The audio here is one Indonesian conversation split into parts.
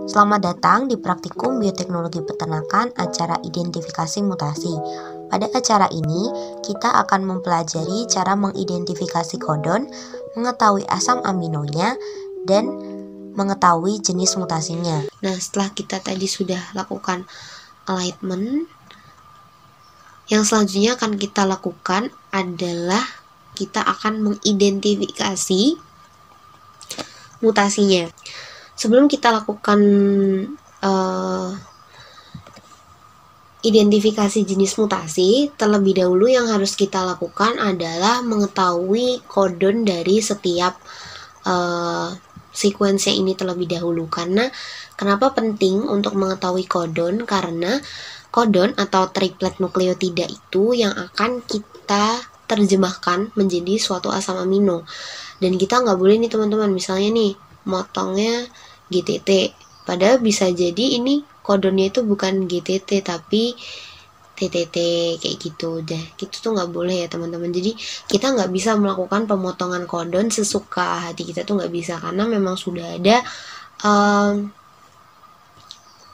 Selamat datang di Praktikum Bioteknologi Peternakan acara identifikasi mutasi. Pada acara ini, kita akan mempelajari cara mengidentifikasi kodon, mengetahui asam aminonya, dan mengetahui jenis mutasinya. Nah, setelah kita tadi sudah lakukan alignment, yang selanjutnya akan kita lakukan adalah kita akan mengidentifikasi mutasinya. Sebelum kita lakukan identifikasi jenis mutasi, terlebih dahulu yang harus kita lakukan adalah mengetahui kodon dari setiap sekuensinya ini terlebih dahulu. Karena kenapa penting untuk mengetahui kodon? Karena kodon atau triplet nukleotida itu yang akan kita terjemahkan menjadi suatu asam amino. Dan kita nggak boleh nih teman-teman, misalnya nih motongnya GTT, padahal bisa jadi ini kodonnya itu bukan GTT tapi TTT kayak gitu deh. Gitu tuh nggak boleh ya teman-teman. Jadi kita nggak bisa melakukan pemotongan kodon sesuka hati kita tuh nggak bisa, karena memang sudah ada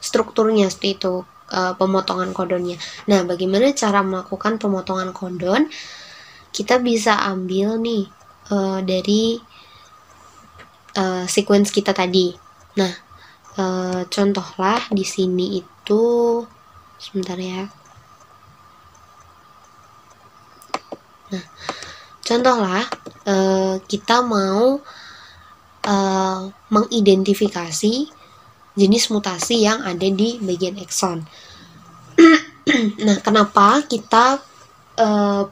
strukturnya seperti itu, pemotongan kodonnya. Nah, bagaimana cara melakukan pemotongan kodon? Kita bisa ambil nih dari sequence kita tadi. Nah, contohlah di sini itu, sebentar ya. Nah, contohlah kita mau mengidentifikasi jenis mutasi yang ada di bagian ekson. Nah, kenapa kita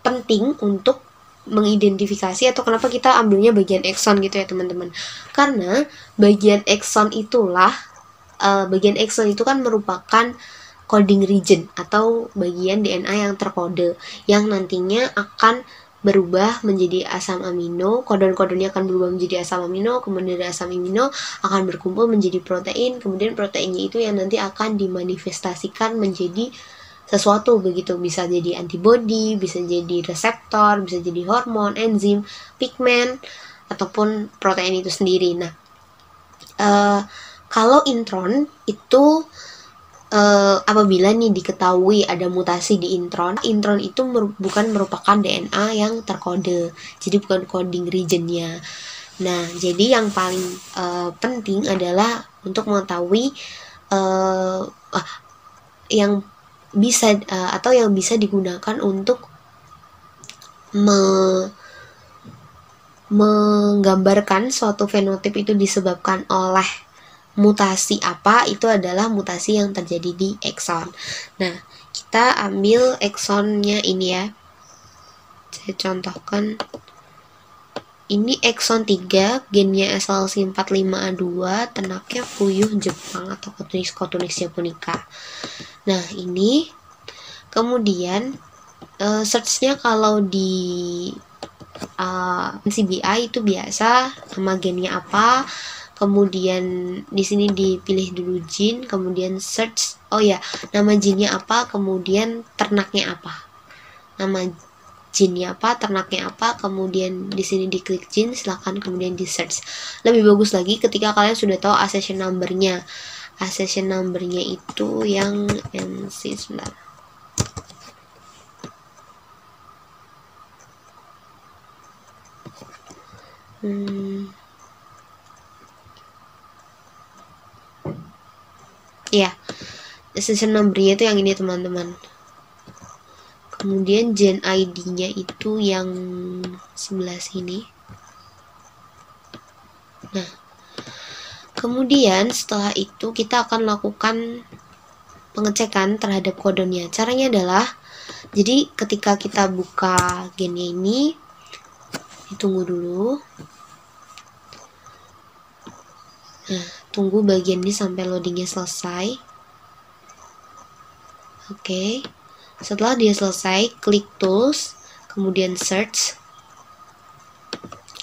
penting untuk mengidentifikasi, atau kenapa kita ambilnya bagian ekson gitu ya teman-teman? Karena bagian ekson itulah bagian ekson itu kan merupakan coding region atau bagian DNA yang terkode, yang nantinya akan berubah menjadi asam amino. Kodon-kodonnya akan berubah menjadi asam amino, kemudian dari asam amino akan berkumpul menjadi protein, kemudian proteinnya itu yang nanti akan dimanifestasikan menjadi sesuatu begitu. Bisa jadi antibody, bisa jadi reseptor, bisa jadi hormon, enzim, pigmen, ataupun protein itu sendiri. Nah, kalau intron itu apabila nih diketahui ada mutasi di intron itu bukan merupakan DNA yang terkode, jadi bukan coding regionnya. Nah, jadi yang paling penting adalah untuk mengetahui yang bisa atau yang bisa digunakan untuk menggambarkan suatu fenotip itu disebabkan oleh mutasi apa, itu adalah mutasi yang terjadi di ekson. Nah, kita ambil eksonnya ini ya. Saya contohkan. Ini ekson 3, gennya SLC45A2, ternaknya puyuh Jepang atau Coturnix japonica. Nah, ini kemudian searchnya kalau di NCBI itu biasa nama gennya apa, kemudian di sini dipilih dulu gene, kemudian search, oh ya, nama gennya apa, kemudian ternaknya apa, nama gennya apa, ternaknya apa, kemudian di sini diklik gene, silahkan kemudian di search. Lebih bagus lagi ketika kalian sudah tahu accession numbernya. Accession numbernya itu yang NC, sebentar. Ya, accession numbernya itu yang ini teman-teman. Kemudian gen ID-nya itu yang sebelah sini. Nah, kemudian setelah itu kita akan lakukan pengecekan terhadap kodonnya. Caranya adalah, jadi ketika kita buka gennya ini, ditunggu dulu. Nah, tunggu bagian ini sampai loadingnya selesai. Oke. Setelah dia selesai, klik tools, kemudian search,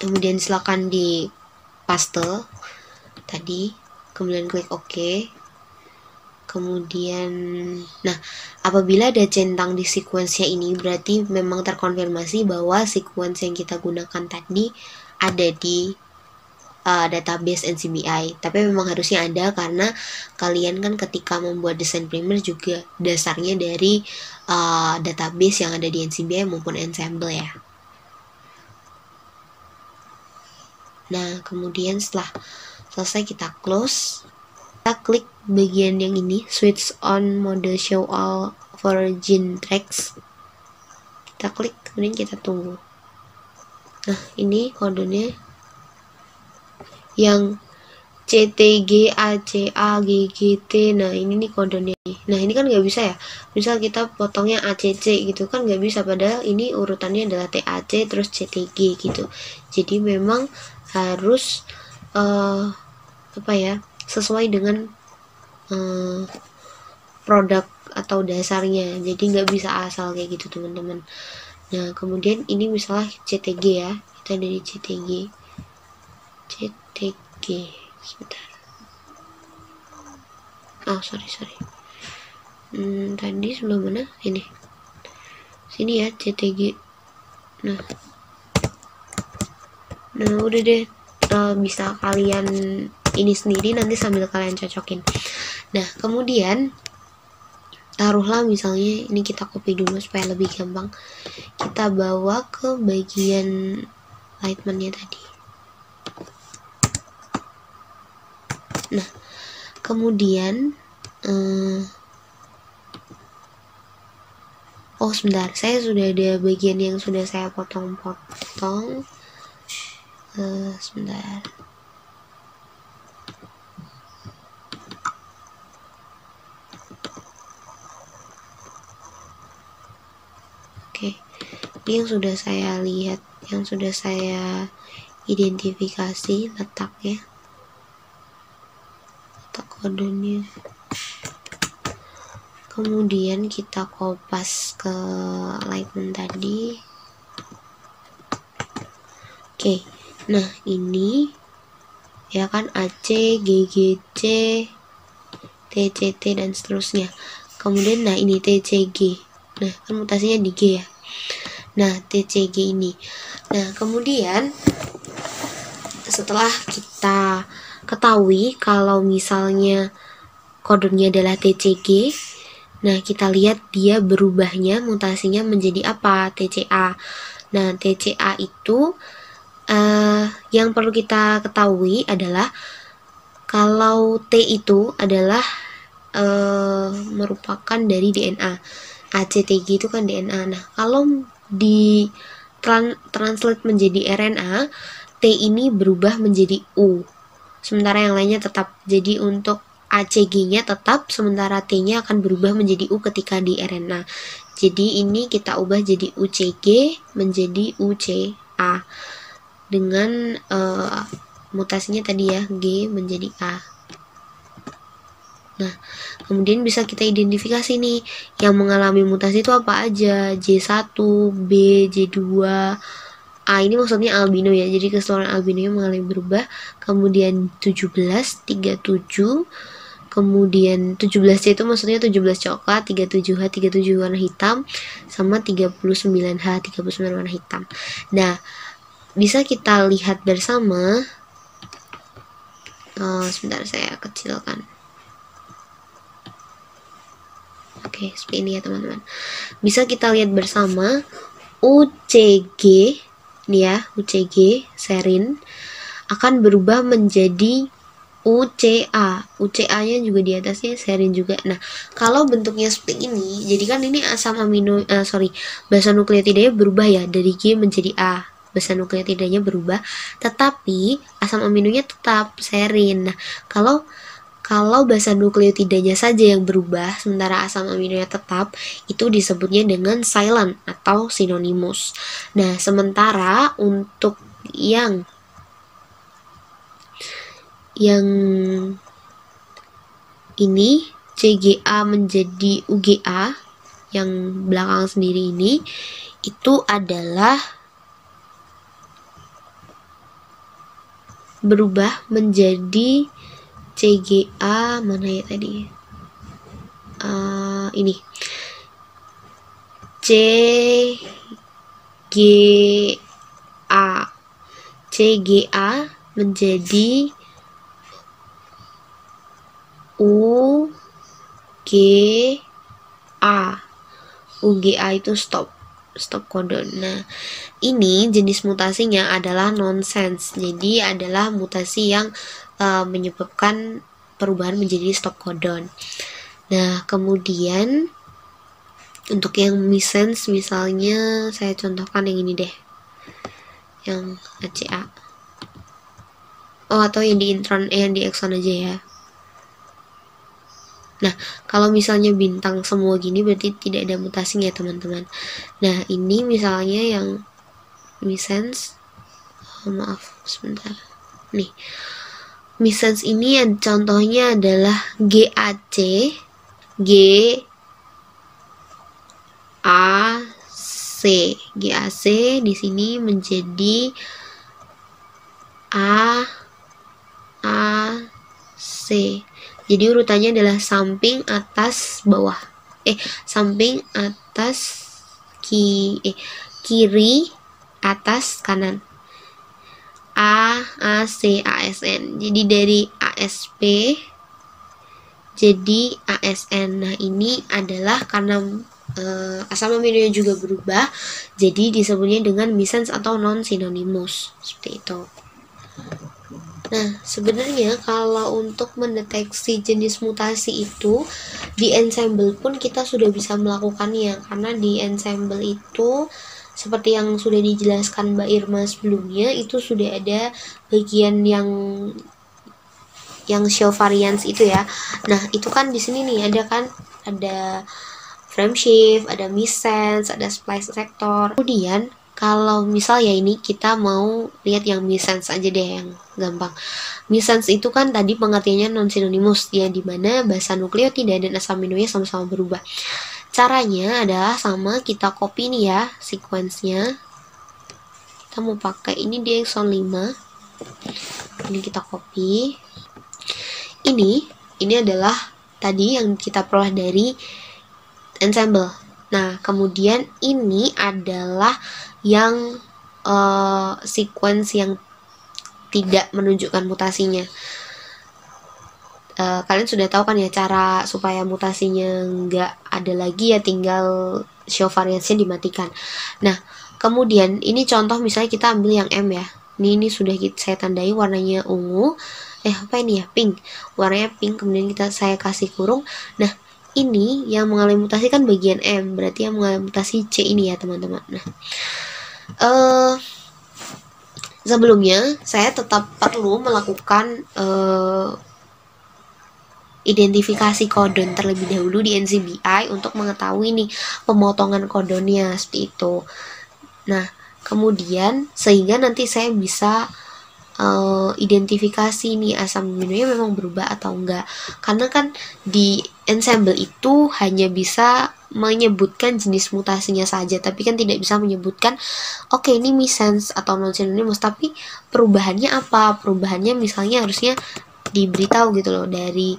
kemudian silakan di paste tadi, kemudian klik OK. Kemudian, nah, apabila ada centang di sequence-nya ini, berarti memang terkonfirmasi bahwa sequence yang kita gunakan tadi ada di database NCBI, tapi memang harusnya ada karena kalian kan ketika membuat desain primer juga dasarnya dari database yang ada di NCBI maupun Ensemble ya. Nah, kemudian setelah selesai kita close, kita klik bagian yang ini, switch on mode show all for gene tracks. Kita klik, kemudian kita tunggu. Nah, ini kodenya yang CTG, ACA, GGT. Nah, ini nih kodenya. Nah, ini kan nggak bisa ya. Misal kita potongnya ACC gitu kan nggak bisa, padahal ini urutannya adalah TAC terus CTG gitu. Jadi memang harus sesuai dengan produk atau dasarnya. Jadi nggak bisa asal kayak gitu teman-teman. Nah, kemudian ini misalnya CTG ya. Kita dari CTG. Sebentar. Sorry. Tadi sebelah mana? Ini. Sini ya, CTG. Nah, udah deh. Bisa kalian ini sendiri nanti sambil kalian cocokin. Nah, kemudian taruhlah misalnya ini kita copy dulu supaya lebih gampang. Kita bawa ke bagian lightman-nya tadi. Nah, kemudian sebentar, saya sudah ada bagian yang sudah saya potong-potong. Sebentar. Oke, ini yang sudah saya lihat, yang sudah saya identifikasi letaknya, letak kodenya. Kemudian kita kopas ke lightman tadi. Oke, nah ini ya kan AC, GGC, TCT dan seterusnya. Kemudian nah ini TCG. Nah, kan mutasinya di G ya. Nah, TCG ini. Nah, kemudian setelah kita ketahui kalau misalnya kodenya adalah TCG, nah kita lihat dia berubahnya mutasinya menjadi apa? TCA. Nah, TCA itu yang perlu kita ketahui adalah kalau T itu adalah merupakan dari DNA. ACTG itu kan DNA. Nah, kalau di translate menjadi RNA, T ini berubah menjadi U. Sementara yang lainnya tetap. Jadi untuk ACG-nya tetap, sementara T-nya akan berubah menjadi U ketika di RNA. Jadi ini kita ubah jadi UCG menjadi UCA. Dengan mutasinya tadi ya, G menjadi A. Nah, kemudian bisa kita identifikasi nih yang mengalami mutasi itu apa aja. J1, B, J2, A ini maksudnya albino ya. Jadi keseluruhan albinonya mengalami berubah. Kemudian 17, 37. Kemudian 17C itu maksudnya 17 coklat, 37H, 37 warna hitam, sama 39H, 39 warna hitam. Nah, bisa kita lihat bersama. Sebentar saya kecilkan. Oke, seperti ini ya teman-teman. Bisa kita lihat bersama UCG, ini ya, UCG serin akan berubah menjadi UCA. UCA-nya juga di atasnya serin juga. Nah, kalau bentuknya seperti ini, jadi kan ini asam amino, basa nukleotidanya berubah ya, dari G menjadi A. Basa nukleotidanya berubah, tetapi asam aminonya tetap serin. Nah, kalau basa nukleotidanya saja yang berubah, sementara asam aminonya tetap, itu disebutnya dengan silent atau synonymous. Nah, sementara untuk yang ini CGA menjadi UGA, yang belakang sendiri ini, itu adalah berubah menjadi CGA mana ya tadi? Ini CGA menjadi UGA. UGA itu stop codon. Nah, ini jenis mutasinya adalah nonsense. Jadi adalah mutasi yang menyebabkan perubahan menjadi stop codon. Nah, kemudian untuk yang missense misalnya saya contohkan yang ini deh. Yang ACA. Oh, atau yang di intron yang di exon aja ya. Nah, kalau misalnya bintang semua gini berarti tidak ada mutasinya, teman-teman. Nah, ini misalnya yang missense, maaf sebentar. Nih. Missense ini yang contohnya adalah GAC, GAC, GAC di sini menjadi AAC. Jadi urutannya adalah samping atas bawah. Samping atas kiri atas kanan. AAC ASN. Jadi dari ASP jadi ASN. Nah, ini adalah karena asam aminonya juga berubah, jadi disebutnya dengan missense atau non synonymous seperti itu. Nah, sebenarnya kalau untuk mendeteksi jenis mutasi itu di Ensembl pun kita sudah bisa melakukannya, karena di Ensembl itu seperti yang sudah dijelaskan Mbak Irma sebelumnya, itu sudah ada bagian yang show variance itu ya. Nah, itu kan di sini nih ada frame shift, ada missense, ada splice sector. Kemudian kalau misal ya ini kita mau lihat yang missense aja deh yang gampang. Missense itu kan tadi pengertiannya non synonymous ya, dimana basa nukleotida dan asam aminonya sama-sama berubah. Caranya adalah sama, kita copy nih ya sequence-nya. Kita mau pakai ini di exon 5. Ini kita copy. Ini adalah tadi yang kita peroleh dari Ensembl. Nah, kemudian ini adalah yang sequence yang tidak menunjukkan mutasinya. Kalian sudah tahu kan ya cara supaya mutasinya nggak ada lagi ya, tinggal show variance-nya dimatikan. Nah, kemudian ini contoh misalnya kita ambil yang M ya. Ini sudah saya tandai warnanya ungu. Apa ini ya? Pink. Warnanya pink, kemudian saya kasih kurung. Nah, ini yang mengalami mutasi kan bagian M, berarti yang mengalami mutasi C ini ya, teman-teman. Nah, sebelumnya saya tetap perlu melakukan identifikasi codon terlebih dahulu di NCBI untuk mengetahui nih pemotongan codonnya seperti itu. Nah, kemudian sehingga nanti saya bisa identifikasi nih asam aminonya memang berubah atau enggak, karena kan di Ensembl itu hanya bisa menyebutkan jenis mutasinya saja, tapi kan tidak bisa menyebutkan oke, ini missense atau non synonymous, tapi perubahannya apa. Perubahannya misalnya harusnya diberitahu gitu loh, dari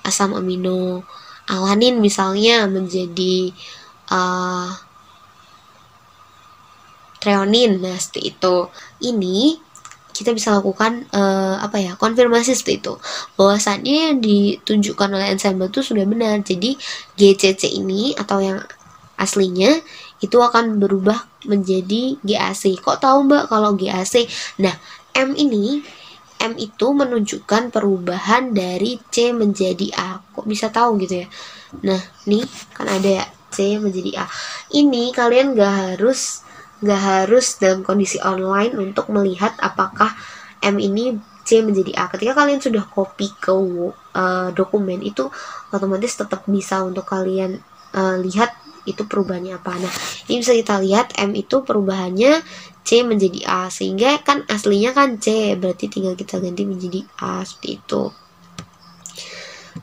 asam amino alanin misalnya menjadi treonin. Nah, seperti itu. Ini kita bisa lakukan konfirmasi seperti itu, bahwasannya yang ditunjukkan oleh Ensembl itu sudah benar. Jadi GCC ini atau yang aslinya itu akan berubah menjadi GAC. Kok tahu Mbak kalau GAC? Nah, M itu menunjukkan perubahan dari C menjadi A. Kok bisa tahu gitu ya? Nah, nih kan ada ya C menjadi A. Ini kalian gak harus dalam kondisi online untuk melihat apakah M ini C menjadi A. Ketika kalian sudah copy ke dokumen, itu otomatis tetap bisa untuk kalian lihat itu perubahannya apa. Nah, ini bisa kita lihat M itu perubahannya C menjadi A, sehingga kan aslinya kan C, berarti tinggal kita ganti menjadi A seperti itu.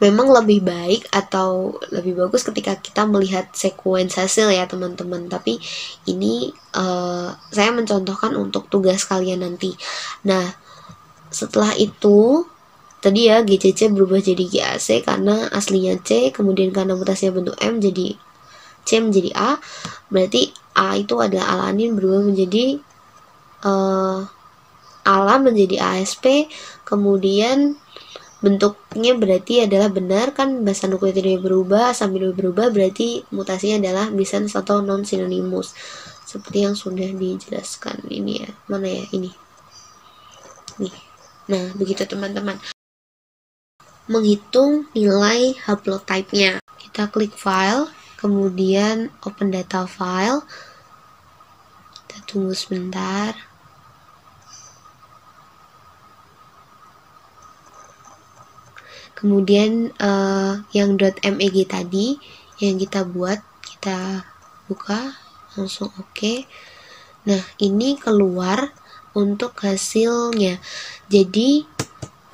Memang lebih baik atau lebih bagus ketika kita melihat sequence hasil ya teman-teman, tapi ini saya mencontohkan untuk tugas kalian nanti. Nah, setelah itu tadi ya GCC berubah jadi GAC karena aslinya C, kemudian karena mutasinya bentuk M jadi C menjadi A, berarti A itu adalah alanin berubah menjadi ALA menjadi ASP, kemudian bentuknya berarti adalah benar kan, basa nukleotidnya berubah, asam amino berubah, berarti mutasinya adalah missense atau non sinonimus seperti yang sudah dijelaskan ini ya. Mana ya ini? Nih. Nah, begitu teman-teman. Menghitung nilai haplotype-nya. Kita klik file, kemudian open data file. Kita tunggu sebentar. Kemudian yang .meg tadi yang kita buat, kita buka, langsung oke. Nah, ini keluar untuk hasilnya. Jadi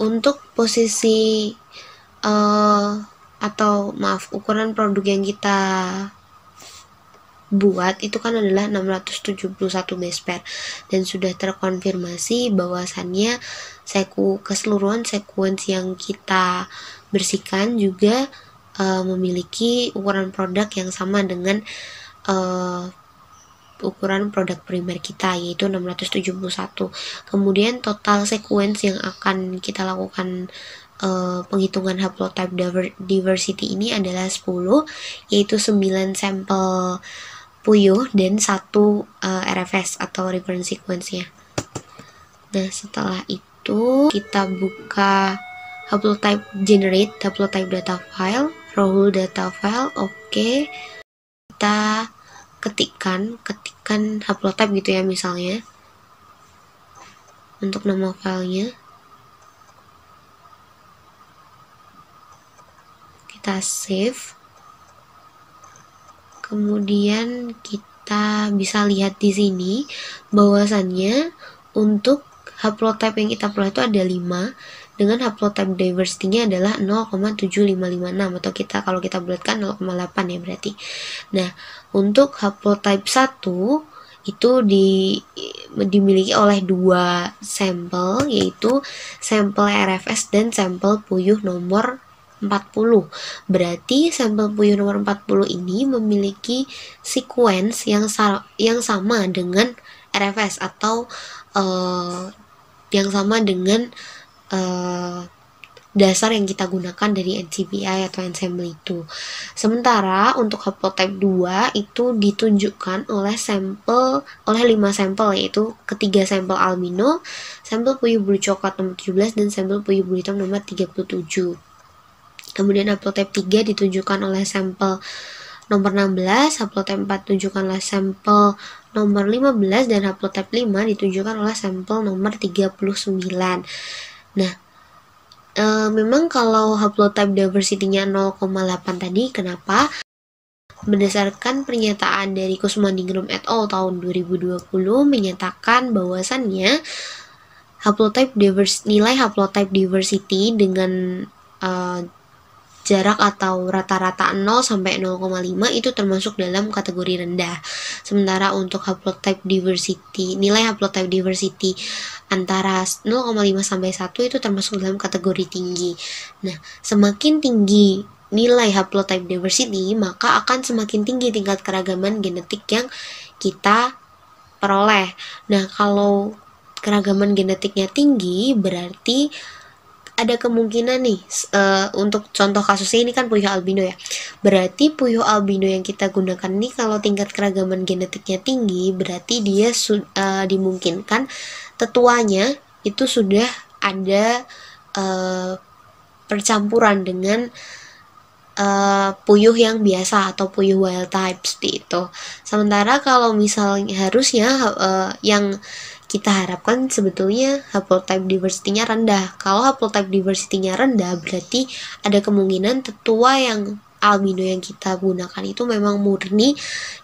untuk posisi ukuran produk yang kita buat itu kan adalah 671 base pair, dan sudah terkonfirmasi bahwasannya keseluruhan sekuens yang kita bersihkan juga memiliki ukuran produk yang sama dengan ukuran produk primer kita, yaitu 671. Kemudian total sekuens yang akan kita lakukan penghitungan haplotype diversity ini adalah 10, yaitu 9 sampel puyuh dan 1 RFS atau reference sequence-nya. Nah, setelah itu kita buka haplotype generate haplotype data file, raw data file, oke. Kita ketikkan haplotype gitu ya, misalnya untuk nama filenya. Kita save. Kemudian kita bisa lihat di sini bahwasannya untuk haplotype yang kita peroleh itu ada 5 dengan haplotype diversity-nya adalah 0,7556 atau kalau kita bulatkan 0,8 ya berarti. Nah, untuk haplotype 1 itu dimiliki oleh 2 sampel, yaitu sampel RFS dan sampel puyuh nomor 40. Berarti sampel puyuh nomor 40 ini memiliki sequence yang sama dengan RFS atau yang sama dengan dasar yang kita gunakan dari NCBI atau ensemble itu. Sementara untuk haplotype 2 itu ditunjukkan oleh 5 sampel, yaitu ketiga sampel albino, sampel puyuh bulu coklat nomor 17 dan sampel puyuh bulu hitam nomor 37. Kemudian haplotype 3 ditunjukkan oleh sampel nomor 16, haplotype 4 ditunjukkan oleh sampel nomor 15, dan haplotype 5 ditunjukkan oleh sampel nomor 39. Nah, memang kalau haplotype diversity-nya 0,8 tadi, kenapa? Berdasarkan pernyataan dari Kusumandingrum et al. Tahun 2020 menyatakan bahwasannya nilai haplotype diversity dengan jarak atau rata-rata 0 sampai 0,5 itu termasuk dalam kategori rendah. Sementara untuk nilai haplotype diversity antara 0,5 sampai 1 itu termasuk dalam kategori tinggi. Nah, semakin tinggi nilai haplotype diversity, maka akan semakin tinggi tingkat keragaman genetik yang kita peroleh. Nah, kalau keragaman genetiknya tinggi, berarti ada kemungkinan nih, untuk contoh kasusnya ini kan puyuh albino ya. Berarti puyuh albino yang kita gunakan ini kalau tingkat keragaman genetiknya tinggi, berarti dia dimungkinkan tetuanya itu sudah ada percampuran dengan puyuh yang biasa atau puyuh wild type seperti itu. Sementara kalau misalnya harusnya yang kita harapkan sebetulnya haplotype diversity-nya rendah. Kalau haplotype diversity-nya rendah, berarti ada kemungkinan tetua yang albino yang kita gunakan itu memang murni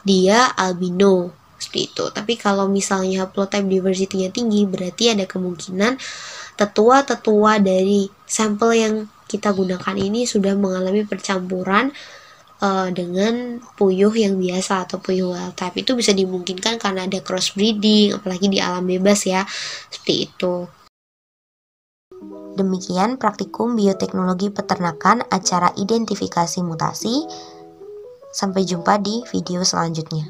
dia albino seperti itu. Tapi kalau misalnya haplotype diversity-nya tinggi, berarti ada kemungkinan tetua dari sampel yang kita gunakan ini sudah mengalami percampuran dengan puyuh yang biasa atau puyuh wild type. Itu bisa dimungkinkan karena ada crossbreeding, apalagi di alam bebas ya, seperti itu. Demikian praktikum bioteknologi peternakan acara identifikasi mutasi. Sampai jumpa di video selanjutnya.